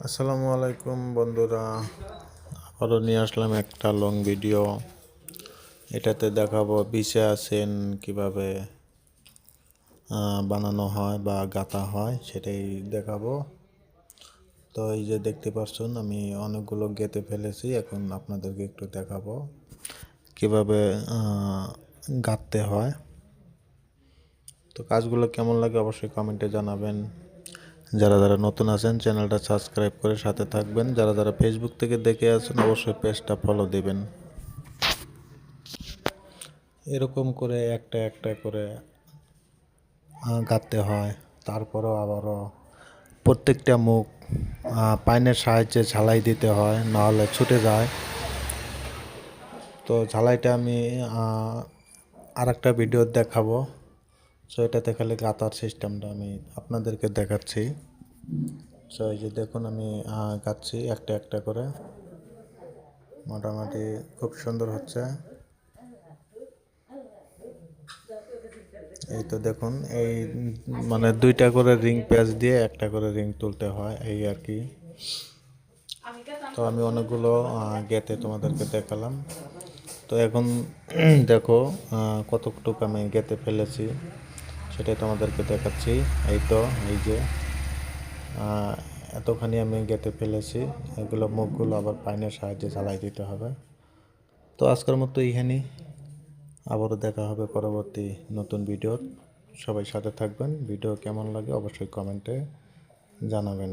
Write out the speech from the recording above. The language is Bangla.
আসসালামু আলাইকুম বন্ধুরা, আবারও নিয়ে আসলাম একটা লং ভিডিও। এটাতে দেখাবো বিচে আছেন কিভাবে বানানো হয় বা গাঁথা হয় সেটাই দেখাবো। তো এই যে দেখতে পাচ্ছেন আমি অনেকগুলো গেঁথে ফেলেছি, এখন আপনাদেরকে একটু দেখাবো কিভাবে গাঁথতে হয়। তো কাজগুলো কেমন লাগে অবশ্যই কমেন্টে জানাবেন। যারা যারা নতুন আছেন চ্যানেলটা সাবস্ক্রাইব করে সাথে থাকবেন, যারা যারা ফেসবুক থেকে দেখে আছেন অবশ্যই পেজটা ফলো দিবেন। এরকম করে একটা একটা করে গাঁথতে হয়। তারপরও আবারও প্রত্যেকটা মুখ পাইনের সাহায্যে ঝালাই দিতে হয়, নাহলে ছুটে যায়। তো ঝালাইটা আমি আর একটা ভিডিও দেখাবো। সো এটাতে খালি গাঁথার সিস্টেমটা আমি আপনাদেরকে দেখাচ্ছি। সো এই যে দেখুন আমি গাঁথছি একটা একটা করে, মোটামুটি খুব সুন্দর হচ্ছে। এই তো দেখুন, এই মানে দুইটা করে রিং প্যাচ দিয়ে একটা করে রিং তুলতে হয়, এই আর কি। তো আমি অনেকগুলো গেতে তোমাদেরকে দেখালাম। তো এখন দেখো কতটুকু আমি গেতে ফেলেছি সেটাই তোমাদেরকে দেখাচ্ছি। এই তো এই যে এতখানি আমি গেতে ফেলেছি, এগুলো মুখগুলো আবার পাইনের সাহায্যে জ্বালাই দিতে হবে। তো আজকের মতো এইখানেই, আবারও দেখা হবে পরবর্তী নতুন ভিডিও। সবাই সাথে থাকবেন। ভিডিও কেমন লাগে অবশ্যই কমেন্টে জানাবেন।